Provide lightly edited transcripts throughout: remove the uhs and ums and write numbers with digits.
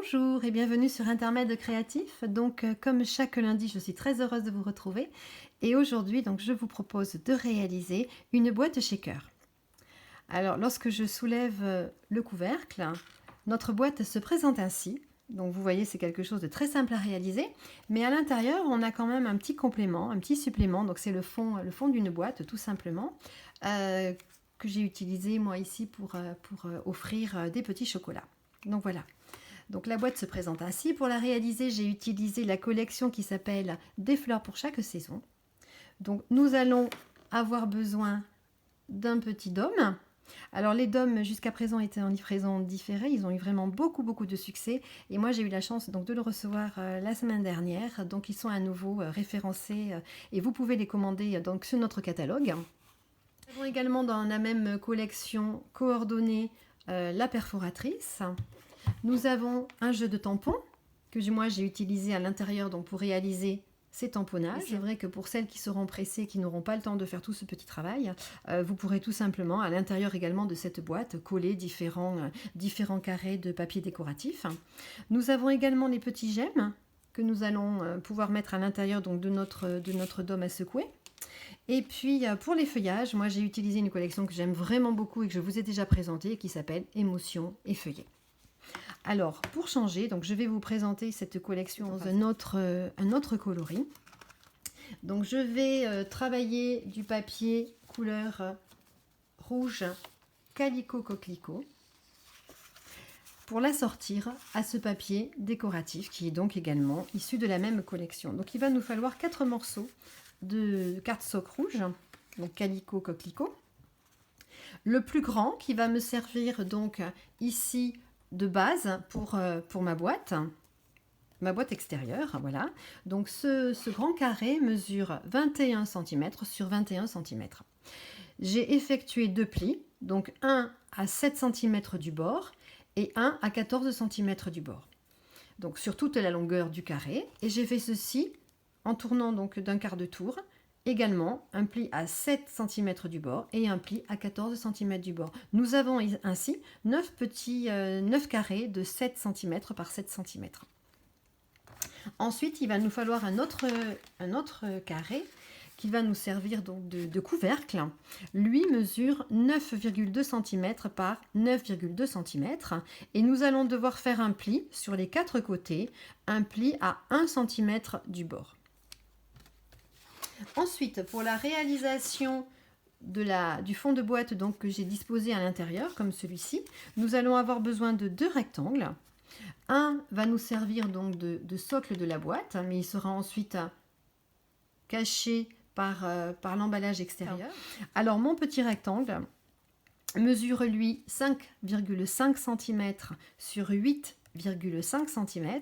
Bonjour et bienvenue sur Intermède Créatif. Donc, comme chaque lundi, je suis très heureuse de vous retrouver. Et aujourd'hui, donc, je vous propose de réaliser une boîte shaker. Alors, lorsque je soulève le couvercle, notre boîte se présente ainsi. Donc, vous voyez, c'est quelque chose de très simple à réaliser. Mais à l'intérieur, on a quand même un petit complément, un petit supplément. Donc, c'est le fond d'une boîte, tout simplement, que j'ai utilisé, moi, ici, pour offrir des petits chocolats. Donc, voilà. Donc la boîte se présente ainsi. Pour la réaliser, j'ai utilisé la collection qui s'appelle Des fleurs pour chaque saison. Donc nous allons avoir besoin d'un petit dôme. Alors les dômes jusqu'à présent étaient en livraison différée, ils ont eu vraiment beaucoup de succès et moi j'ai eu la chance donc de le recevoir la semaine dernière. Donc ils sont à nouveau référencés et vous pouvez les commander donc sur notre catalogue. Nous avons également dans la même collection coordonnée la perforatrice. Nous avons un jeu de tampons que moi j'ai utilisé à l'intérieur donc pour réaliser ces tamponnages. C'est vrai que pour celles qui seront pressées, qui n'auront pas le temps de faire tout ce petit travail, vous pourrez tout simplement à l'intérieur également de cette boîte coller différents carrés de papier décoratif. Nous avons également les petits gemmes que nous allons pouvoir mettre à l'intérieur donc de notre dôme à secouer. Et puis pour les feuillages, moi j'ai utilisé une collection que j'aime vraiment beaucoup et que je vous ai déjà présentée qui s'appelle Émotions et feuillets. Alors, pour changer, donc je vais vous présenter cette collection dans un autre coloris. Donc, je vais travailler du papier couleur rouge Calico Coquelicot pour l'assortir à ce papier décoratif qui est donc également issu de la même collection. Donc, il va nous falloir 4 morceaux de cardstock rouge, donc Calico Coquelicot. Le plus grand qui va me servir donc ici de base pour ma boîte extérieure, voilà. Donc ce grand carré mesure 21 cm sur 21 cm. J'ai effectué 2 plis, donc un à 7 cm du bord et un à 14 cm du bord. Donc sur toute la longueur du carré, et j'ai fait ceci en tournant donc d'un quart de tour. Également un pli à 7 cm du bord et un pli à 14 cm du bord. Nous avons ainsi 9 carrés de 7 cm par 7 cm. Ensuite, il va nous falloir un autre carré qui va nous servir donc de couvercle. Lui mesure 9,2 cm par 9,2 cm et nous allons devoir faire un pli sur les 4 côtés, un pli à 1 cm du bord. Ensuite, pour la réalisation du fond de boîte donc, que j'ai disposé à l'intérieur, comme celui-ci, nous allons avoir besoin de 2 rectangles. Un va nous servir donc de socle de la boîte, mais il sera ensuite caché par l'emballage extérieur. Alors, mon petit rectangle mesure, lui, 5,5 cm sur 8,5 cm.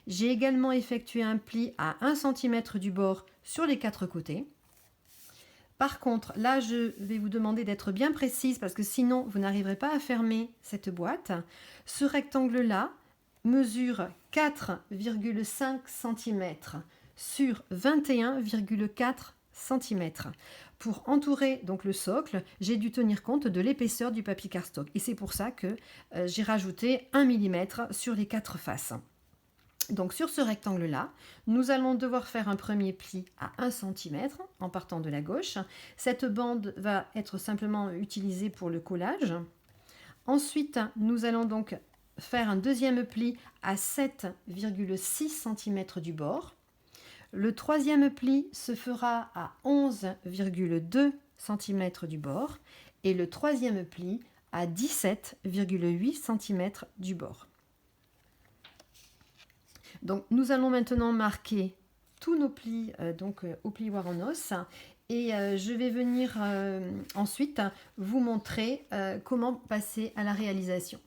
J'ai également effectué un pli à 1 cm du bord sur les 4 côtés. Par contre, là, je vais vous demander d'être bien précise parce que sinon, vous n'arriverez pas à fermer cette boîte. Ce rectangle-là mesure 4,5 cm sur 21,4 cm. Pour entourer donc le socle, j'ai dû tenir compte de l'épaisseur du papier cardstock et c'est pour ça que j'ai rajouté 1 mm sur les 4 faces. Donc sur ce rectangle-là, nous allons devoir faire un premier pli à 1 cm en partant de la gauche. Cette bande va être simplement utilisée pour le collage. Ensuite, nous allons donc faire un deuxième pli à 7,6 cm du bord. Le troisième pli se fera à 11,2 cm du bord et le troisième pli à 17,8 cm du bord. Donc nous allons maintenant marquer tous nos plis au plioir en os et je vais venir ensuite vous montrer comment passer à la réalisation.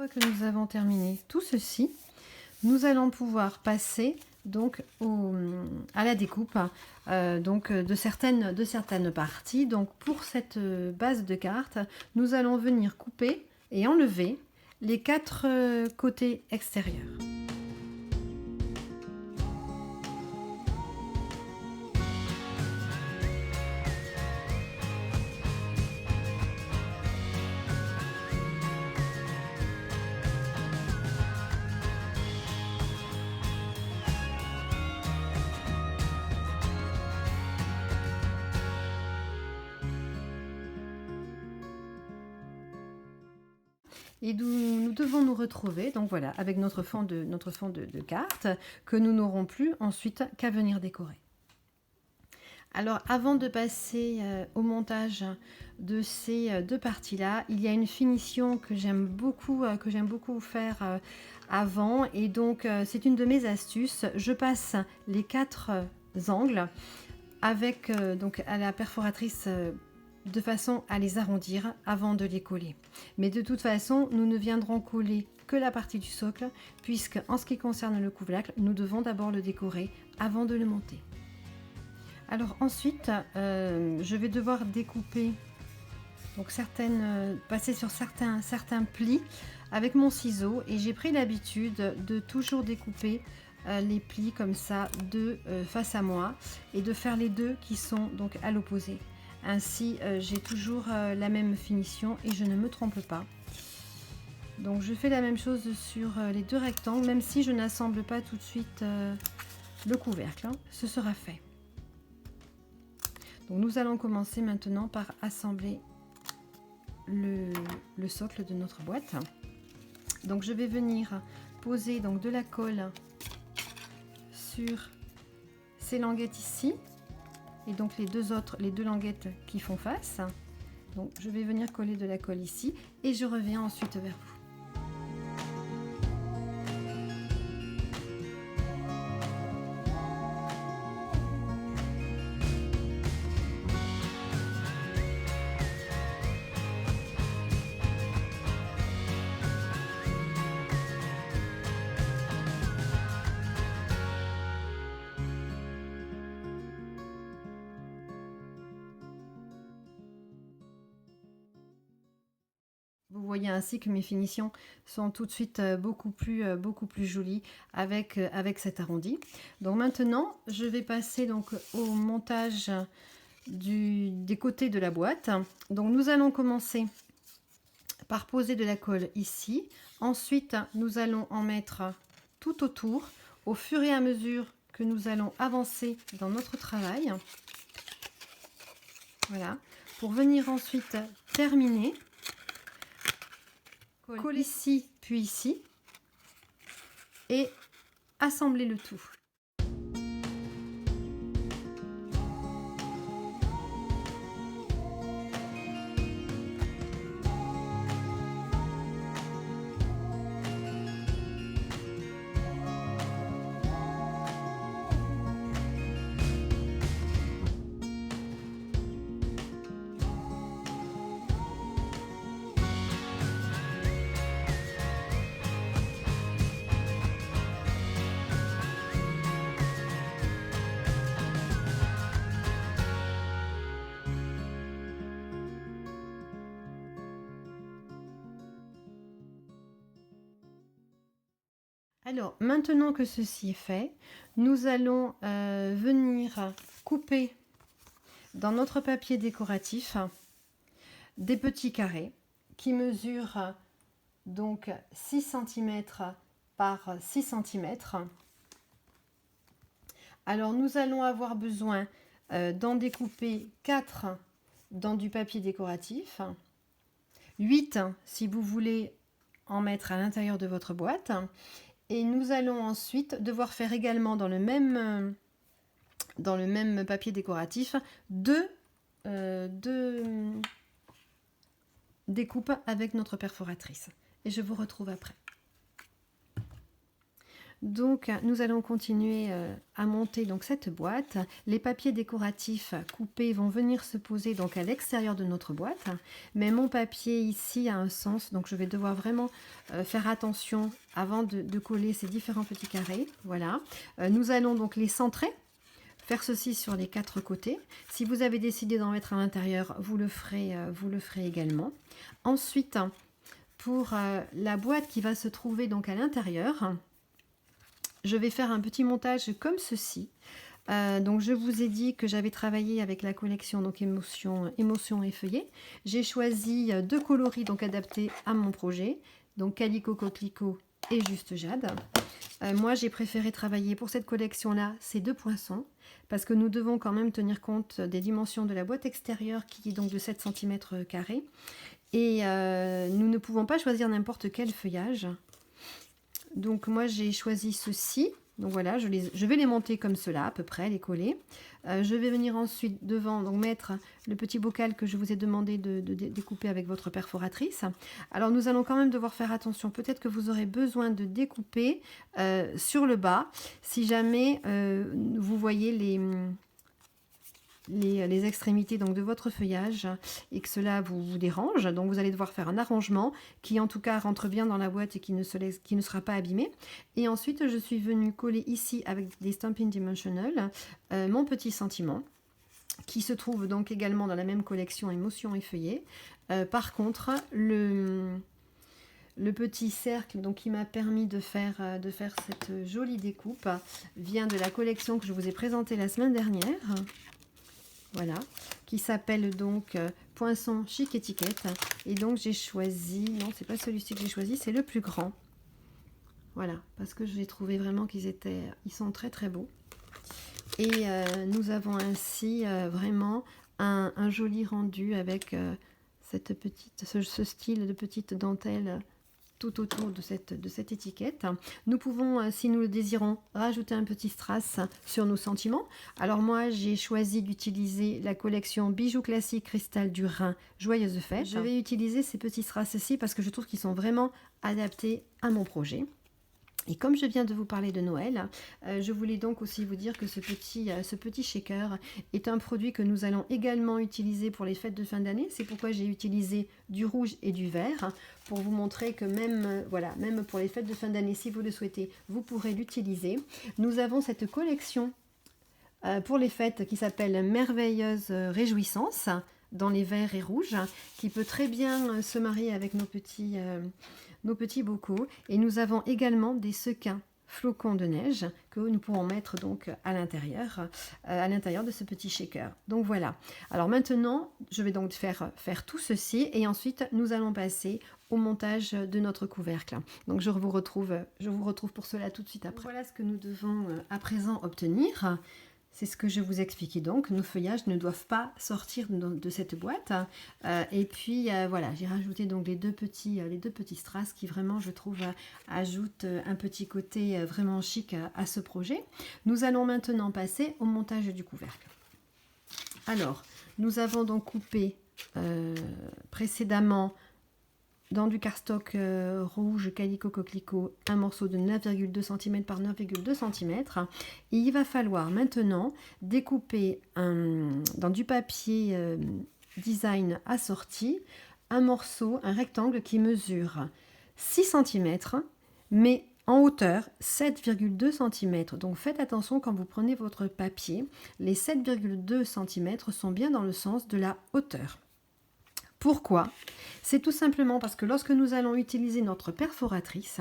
Une fois que nous avons terminé tout ceci, nous allons pouvoir passer donc à la découpe de certaines parties. Donc pour cette base de carte, nous allons venir couper et enlever les 4 côtés extérieurs. Et nous devons nous retrouver, donc voilà, avec notre fond de carte, que nous n'aurons plus ensuite qu'à venir décorer. Alors, avant de passer au montage de ces 2 parties-là, il y a une finition que j'aime beaucoup faire avant. Et donc, c'est une de mes astuces. Je passe les 4 angles avec donc à la perforatrice de façon à les arrondir avant de les coller. Mais de toute façon, nous ne viendrons coller que la partie du socle, puisque en ce qui concerne le couvercle, nous devons d'abord le décorer avant de le monter. Alors ensuite, je vais devoir découper, donc passer sur certains plis avec mon ciseau, et j'ai pris l'habitude de toujours découper les plis comme ça de face à moi et de faire les deux qui sont donc à l'opposé. Ainsi, j'ai toujours la même finition et je ne me trompe pas. Donc je fais la même chose sur les 2 rectangles, même si je n'assemble pas tout de suite le couvercle, hein, ce sera fait. Donc nous allons commencer maintenant par assembler le socle de notre boîte. Donc je vais venir poser donc de la colle sur ces languettes ici, et donc les deux languettes qui font face. Donc je vais venir coller de la colle ici et je reviens ensuite vers vous. Vous voyez ainsi que mes finitions sont tout de suite beaucoup plus jolies avec cet arrondi. Donc maintenant, je vais passer donc au montage des côtés de la boîte. Donc nous allons commencer par poser de la colle ici. Ensuite, nous allons en mettre tout autour au fur et à mesure que nous allons avancer dans notre travail. Voilà, pour venir ensuite terminer. Coller ici, puis ici, et assembler le tout. Alors, maintenant que ceci est fait, nous allons venir couper dans notre papier décoratif des petits carrés qui mesurent donc 6 cm par 6 cm. Alors, nous allons avoir besoin d'en découper 4 dans du papier décoratif, 8 si vous voulez en mettre à l'intérieur de votre boîte. Et nous allons ensuite devoir faire également dans le même papier décoratif deux découpes avec notre perforatrice. Et je vous retrouve après. Donc nous allons continuer à monter donc cette boîte. Les papiers décoratifs coupés vont venir se poser donc à l'extérieur de notre boîte, mais mon papier ici a un sens, donc je vais devoir vraiment faire attention avant de coller ces différents petits carrés. Voilà, nous allons donc les centrer. Faire ceci sur les 4 côtés. Si vous avez décidé d'en mettre à l'intérieur, vous le ferez également. Ensuite, pour la boîte qui va se trouver donc à l'intérieur, je vais faire un petit montage comme ceci. Donc je vous ai dit que j'avais travaillé avec la collection donc émotion et feuillet. J'ai choisi 2 coloris donc adaptés à mon projet, donc Calico Coquelicot et Juste Jade. Moi j'ai préféré travailler pour cette collection là ces 2 poinçons, parce que nous devons quand même tenir compte des dimensions de la boîte extérieure qui est donc de 7 cm². Et nous ne pouvons pas choisir n'importe quel feuillage. Donc moi j'ai choisi ceci. Donc voilà, je vais les monter comme cela à peu près, les coller. Je vais venir ensuite devant donc mettre le petit bocal que je vous ai demandé de découper avec votre perforatrice. Alors nous allons quand même devoir faire attention. Peut-être que vous aurez besoin de découper sur le bas si jamais vous voyez les extrémités donc de votre feuillage et que cela vous dérange. Donc vous allez devoir faire un arrangement qui en tout cas rentre bien dans la boîte et qui ne sera pas abîmé. Et ensuite je suis venue coller ici avec des Stampin' Dimensional mon petit sentiment qui se trouve donc également dans la même collection émotion et feuillet. Par contre le petit cercle donc, qui m'a permis de faire cette jolie découpe vient de la collection que je vous ai présentée la semaine dernière. Voilà, qui s'appelle donc Poinçon Chic Étiquette. Et donc j'ai choisi, non c'est pas celui-ci que j'ai choisi, c'est le plus grand. Voilà, parce que j'ai trouvé vraiment ils sont très très beaux. Et nous avons ainsi vraiment un joli rendu avec ce style de petite dentelle tout autour de cette étiquette. Nous pouvons, si nous le désirons, rajouter un petit strass sur nos sentiments. Alors moi, j'ai choisi d'utiliser la collection Bijoux Classiques Cristal du Rhin Joyeuse Fête. Je vais utiliser ces petits strass-ci parce que je trouve qu'ils sont vraiment adaptés à mon projet. Et comme je viens de vous parler de Noël, je voulais donc aussi vous dire que ce petit shaker est un produit que nous allons également utiliser pour les fêtes de fin d'année. C'est pourquoi j'ai utilisé du rouge et du vert pour vous montrer que même pour les fêtes de fin d'année, si vous le souhaitez, vous pourrez l'utiliser. Nous avons cette collection pour les fêtes qui s'appelle Merveilleuse Réjouissance dans les verts et rouges, qui peut très bien se marier avec nos petits bocaux. Et nous avons également des sequins flocons de neige que nous pourrons mettre donc à l'intérieur de ce petit shaker. Donc voilà. Alors maintenant, je vais donc faire tout ceci et ensuite nous allons passer au montage de notre couvercle. Donc je vous retrouve pour cela tout de suite après. Voilà ce que nous devons à présent obtenir. C'est ce que je vous expliquais donc, nos feuillages ne doivent pas sortir de cette boîte. Et puis voilà, j'ai rajouté donc les deux petits strass qui vraiment je trouve ajoutent un petit côté vraiment chic à ce projet. Nous allons maintenant passer au montage du couvercle. Alors, nous avons donc coupé précédemment dans du cardstock rouge Calico Coquelicot un morceau de 9,2 cm par 9,2 cm. Et il va falloir maintenant découper dans du papier design assorti un rectangle qui mesure 6 cm mais en hauteur 7,2 cm. Donc faites attention quand vous prenez votre papier, les 7,2 cm sont bien dans le sens de la hauteur. Pourquoi? C'est tout simplement parce que lorsque nous allons utiliser notre perforatrice,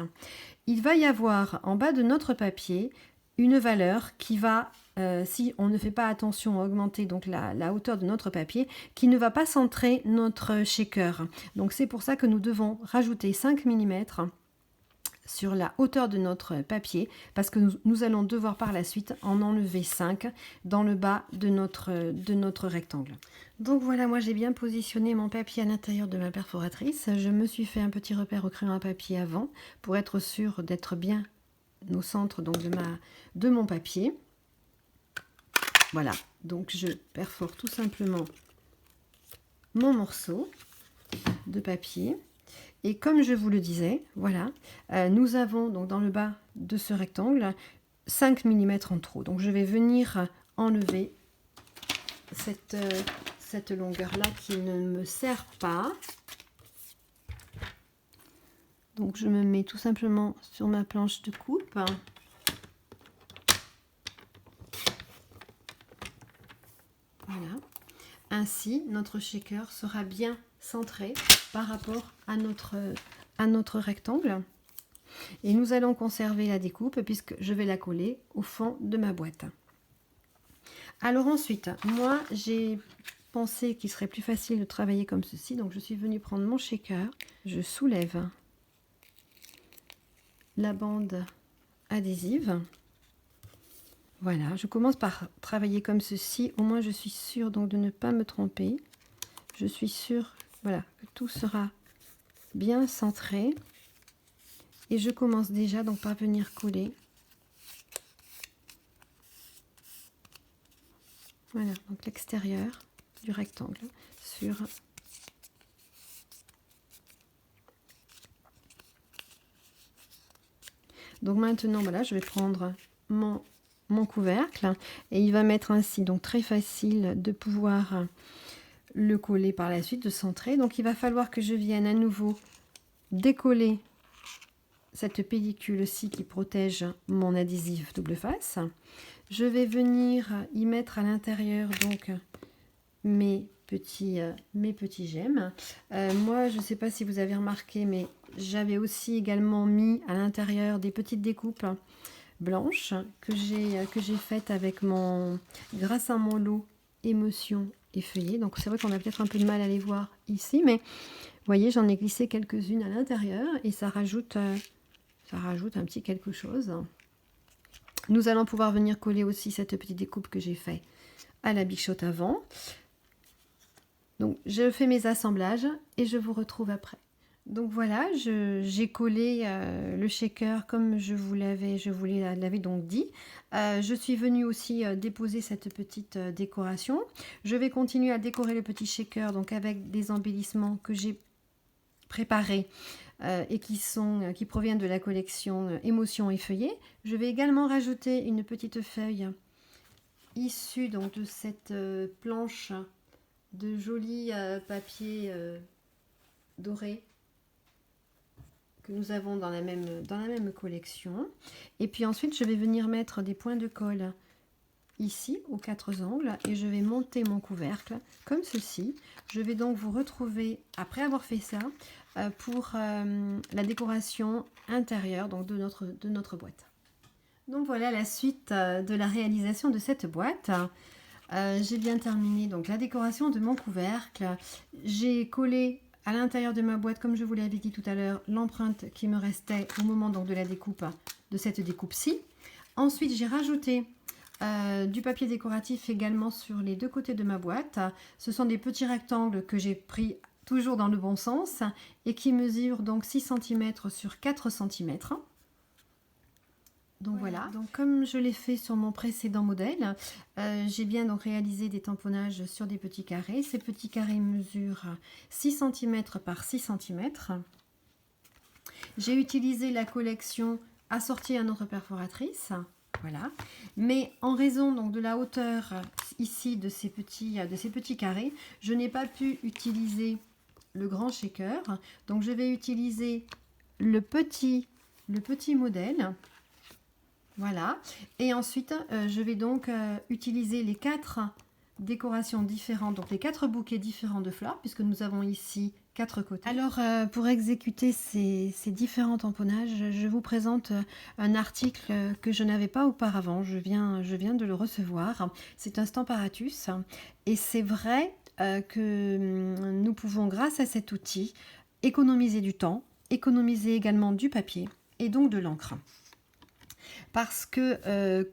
il va y avoir en bas de notre papier une valeur qui va, si on ne fait pas attention à augmenter donc la hauteur de notre papier, qui ne va pas centrer notre shaker. Donc c'est pour ça que nous devons rajouter 5 mm sur la hauteur de notre papier, parce que nous allons devoir par la suite en enlever 5 dans le bas de notre rectangle. Donc voilà, moi j'ai bien positionné mon papier à l'intérieur de ma perforatrice. Je me suis fait un petit repère au crayon à papier avant pour être sûr d'être bien au centre donc de mon papier. Voilà, donc je perfore tout simplement mon morceau de papier. Et comme je vous le disais, voilà, nous avons donc dans le bas de ce rectangle 5 mm en trop. Donc je vais venir enlever cette longueur-là qui ne me sert pas. Donc je me mets tout simplement sur ma planche de coupe. Voilà. Ainsi, notre shaker sera bien centré par rapport à notre rectangle. Et nous allons conserver la découpe puisque je vais la coller au fond de ma boîte. Alors ensuite, moi j'ai pensé qu'il serait plus facile de travailler comme ceci. Donc je suis venue prendre mon shaker, je soulève la bande adhésive. Voilà, je commence par travailler comme ceci. Au moins je suis sûre donc de ne pas me tromper. Je suis sûre, voilà, que tout sera bien centré. Et je commence déjà donc par venir coller. Voilà, donc l'extérieur du rectangle sur donc maintenant voilà, je vais prendre mon couvercle et il va m'être ainsi donc très facile de pouvoir le coller par la suite, de centrer. Donc il va falloir que je vienne à nouveau décoller cette pellicule-ci qui protège mon adhésif double face. Je vais venir y mettre à l'intérieur donc mes petits gemmes. Moi, je ne sais pas si vous avez remarqué, mais j'avais aussi également mis à l'intérieur des petites découpes blanches que j'ai faites avec grâce à mon lot émotion et feuillet. Donc c'est vrai qu'on a peut-être un peu de mal à les voir ici, mais vous voyez, j'en ai glissé quelques-unes à l'intérieur et ça rajoute un petit quelque chose. Nous allons pouvoir venir coller aussi cette petite découpe que j'ai fait à la bichotte avant. Donc je fais mes assemblages et je vous retrouve après. Donc voilà, j'ai collé le shaker comme je vous l'avais donc dit. Je suis venue aussi déposer cette petite décoration. Je vais continuer à décorer le petit shaker donc avec des embellissements que j'ai préparés et qui proviennent de la collection Émotion et Feuillet. Je vais également rajouter une petite feuille issue donc de cette planche de joli papier doré que nous avons dans la même collection. Et puis ensuite, je vais venir mettre des points de colle ici aux 4 angles et je vais monter mon couvercle comme ceci. Je vais donc vous retrouver après avoir fait ça pour la décoration intérieure donc de notre boîte. Donc voilà la suite de la réalisation de cette boîte. J'ai bien terminé donc la décoration de mon couvercle. J'ai collé à l'intérieur de ma boîte, comme je vous l'avais dit tout à l'heure, l'empreinte qui me restait au moment donc de la découpe, de cette découpe-ci. Ensuite, j'ai rajouté du papier décoratif également sur les deux côtés de ma boîte. Ce sont des petits rectangles que j'ai pris toujours dans le bon sens et qui mesurent donc 6 cm sur 4 cm. Donc voilà, donc comme je l'ai fait sur mon précédent modèle, j'ai bien donc réalisé des tamponnages sur des petits carrés. Ces petits carrés mesurent 6 cm par 6 cm. J'ai utilisé la collection assortie à notre perforatrice, voilà. Mais en raison donc de la hauteur ici de ces petits carrés, je n'ai pas pu utiliser le grand shaker. Donc je vais utiliser le petit modèle. Voilà, et ensuite je vais donc utiliser les 4 décorations différentes, donc les 4 bouquets différents de fleurs, puisque nous avons ici 4 côtés. Alors pour exécuter ces différents tamponnages, je vous présente un article que je n'avais pas auparavant, je viens de le recevoir. C'est un Stamparatus, et c'est vrai que nous pouvons, grâce à cet outil, économiser du temps, économiser également du papier et donc de l'encre. Parce que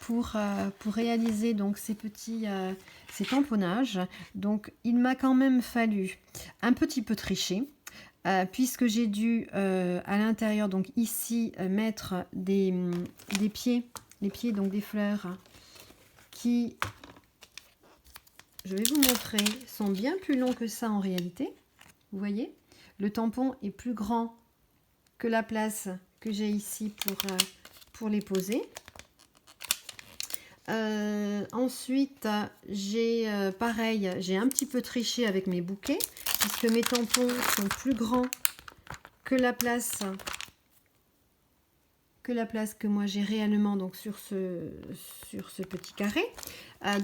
pour réaliser donc ces tamponnages, donc il m'a quand même fallu un petit peu tricher, puisque j'ai dû à l'intérieur donc ici mettre des pieds, les pieds donc des fleurs qui, je vais vous montrer, sont bien plus longs que ça en réalité. Vous voyez, le tampon est plus grand que la place que j'ai ici pour les poser. Ensuite, j'ai pareil, j'ai un petit peu triché avec mes bouquets, puisque mes tampons sont plus grands que la place que moi j'ai réellement donc sur ce petit carré.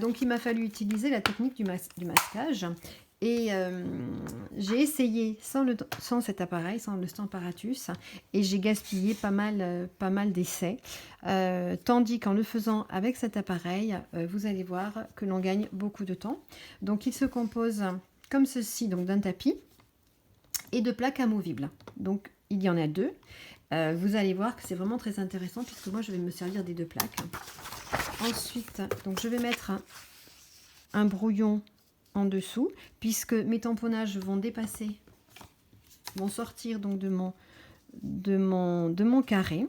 Donc il m'a fallu utiliser la technique du masquage. Et j'ai essayé sans cet appareil, sans le Stamparatus, et j'ai gaspillé pas mal d'essais. Tandis qu'en le faisant avec cet appareil, vous allez voir que l'on gagne beaucoup de temps. Donc il se compose comme ceci, donc d'un tapis et de plaques amovibles. Donc il y en a deux. Vous allez voir que c'est vraiment très intéressant puisque moi je vais me servir des deux plaques. Ensuite, donc je vais mettre un brouillon en dessous puisque mes tamponnages vont sortir donc de mon carré.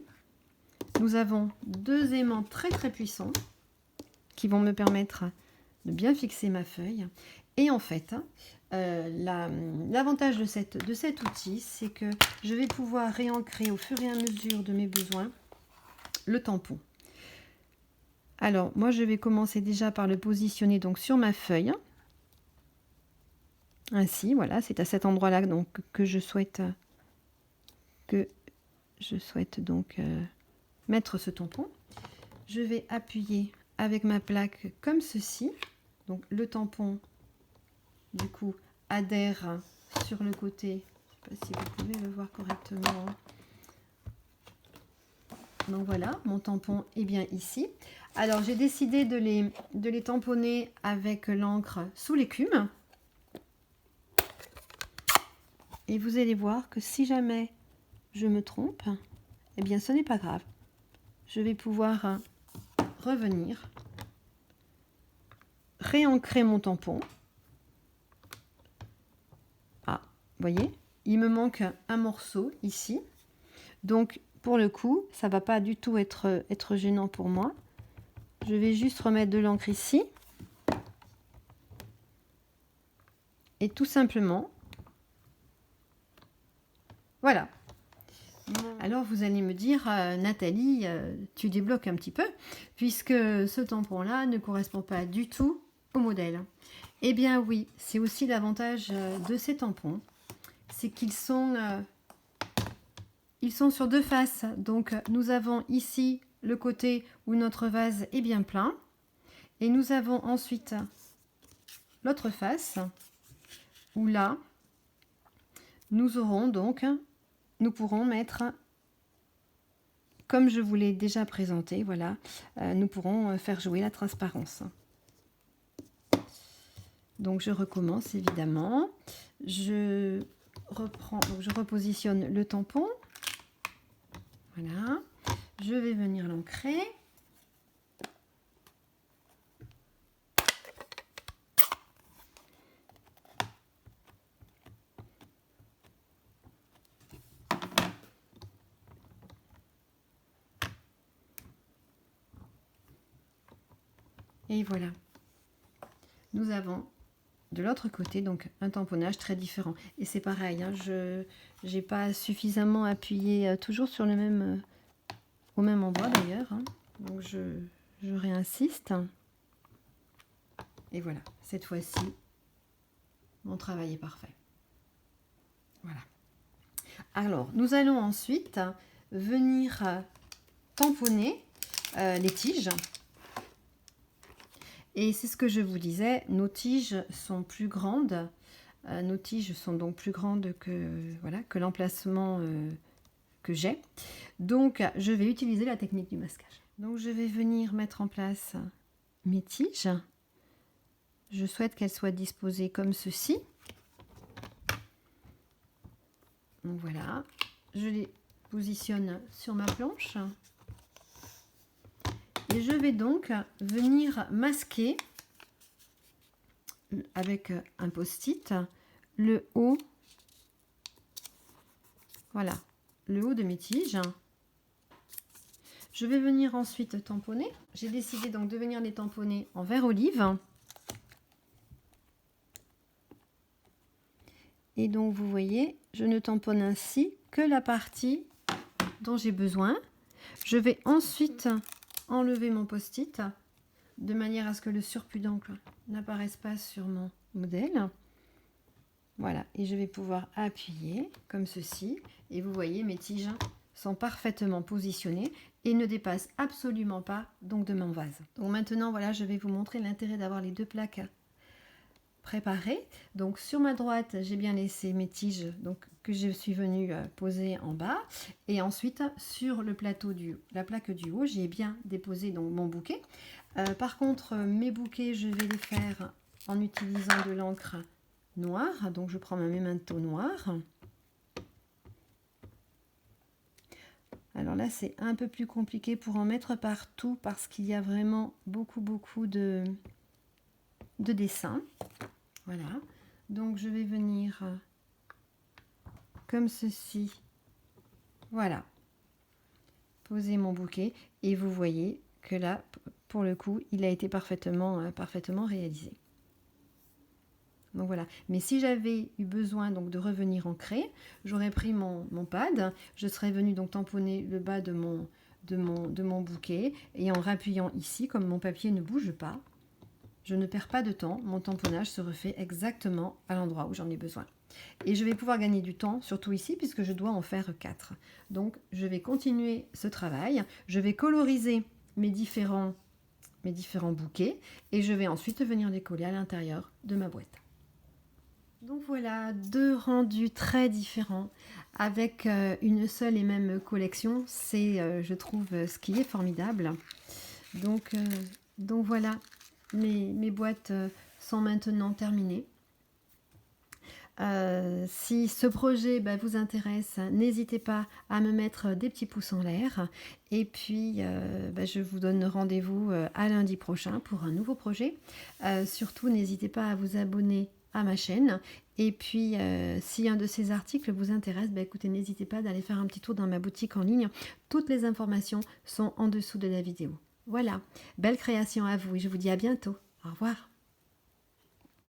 Nous avons deux aimants très puissants qui vont me permettre de bien fixer ma feuille. Et en fait, l'avantage de cet outil, c'est que je vais pouvoir réancrer au fur et à mesure de mes besoins le tampon. Alors, moi, je vais commencer déjà par le positionner donc sur ma feuille. Ainsi, voilà, c'est à cet endroit-là donc que je souhaite donc mettre ce tampon. Je vais appuyer avec ma plaque comme ceci. Donc, le tampon, du coup, adhère sur le côté. Je ne sais pas si vous pouvez le voir correctement. Donc voilà, mon tampon est bien ici. Alors j'ai décidé de les tamponner avec l'encre sous l'écume. Et vous allez voir que si jamais je me trompe, eh bien ce n'est pas grave. Je vais pouvoir revenir, réancrer mon tampon. Ah, vous voyez, il me manque un morceau ici. Donc pour le coup, ça ne va pas du tout être gênant pour moi. Je vais juste remettre de l'encre ici. Et tout simplement, voilà. Alors vous allez me dire, Nathalie, tu débloques un petit peu, puisque ce tampon-là ne correspond pas du tout au modèle. Eh bien oui, c'est aussi l'avantage de ces tampons, c'est qu'ils sont sur deux faces. Donc nous avons ici le côté où notre vase est bien plein, et nous avons ensuite l'autre face, où là, nous pourrons mettre, comme je vous l'ai déjà présenté, voilà, nous pourrons faire jouer la transparence. Donc je recommence évidemment. Je repositionne le tampon. Voilà. Je vais venir l'ancrer. Et voilà. Nous avons de l'autre côté donc un tamponnage très différent. Et c'est pareil, hein, je n'ai pas suffisamment appuyé toujours sur le même, au même endroit d'ailleurs. Hein. Donc je réinsiste. Et voilà, cette fois-ci, mon travail est parfait. Voilà. Alors, nous allons ensuite venir tamponner les tiges. Et c'est ce que je vous disais, nos tiges sont plus grandes. Nos tiges sont donc plus grandes que l'emplacement que j'ai. Donc, je vais utiliser la technique du masquage. Donc, je vais venir mettre en place mes tiges. Je souhaite qu'elles soient disposées comme ceci. Donc voilà, je les positionne sur ma planche. Et je vais donc venir masquer avec un post-it le haut, voilà, le haut de mes tiges. Je vais venir ensuite tamponner. J'ai décidé donc de venir les tamponner en vert olive. Et donc vous voyez, je ne tamponne ainsi que la partie dont j'ai besoin. Je vais ensuite enlever mon post-it de manière à ce que le surplus d'encre n'apparaisse pas sur mon modèle. Voilà, et je vais pouvoir appuyer comme ceci. Et vous voyez, mes tiges sont parfaitement positionnées et ne dépassent absolument pas donc de mon vase. Donc maintenant, voilà, je vais vous montrer l'intérêt d'avoir les deux plaques préparées. Donc sur ma droite, j'ai bien laissé mes tiges donc, que je suis venue poser en bas. Et ensuite, sur le plateau la plaque du haut, j'ai bien déposé donc, mon bouquet. Par contre, mes bouquets, je vais les faire en utilisant de l'encre noire. Donc je prends ma memento noire. Alors là, c'est un peu plus compliqué pour en mettre partout parce qu'il y a vraiment beaucoup de dessins. Voilà. Donc je vais venir comme ceci. Voilà. Poser mon bouquet et vous voyez que là, pour le coup, il a été parfaitement réalisé. Donc voilà. Mais si j'avais eu besoin donc de revenir en craie, j'aurais pris mon pad, je serais venue donc tamponner le bas de mon bouquet et en rappuyant ici, comme mon papier ne bouge pas, je ne perds pas de temps, mon tamponnage se refait exactement à l'endroit où j'en ai besoin. Et je vais pouvoir gagner du temps, surtout ici, puisque je dois en faire 4. Donc je vais continuer ce travail, je vais coloriser mes différents bouquets et je vais ensuite venir les coller à l'intérieur de ma boîte. Donc voilà, deux rendus très différents avec une seule et même collection. C'est, je trouve, ce qui est formidable. Donc voilà, mes boîtes sont maintenant terminées. Si ce projet vous intéresse, n'hésitez pas à me mettre des petits pouces en l'air. Et puis, je vous donne rendez-vous à lundi prochain pour un nouveau projet. Surtout, n'hésitez pas à vous abonner à ma chaîne. Et puis, si un de ces articles vous intéresse, écoutez, n'hésitez pas d'aller faire un petit tour dans ma boutique en ligne. Toutes les informations sont en dessous de la vidéo. Voilà, belle création à vous et je vous dis à bientôt. Au revoir.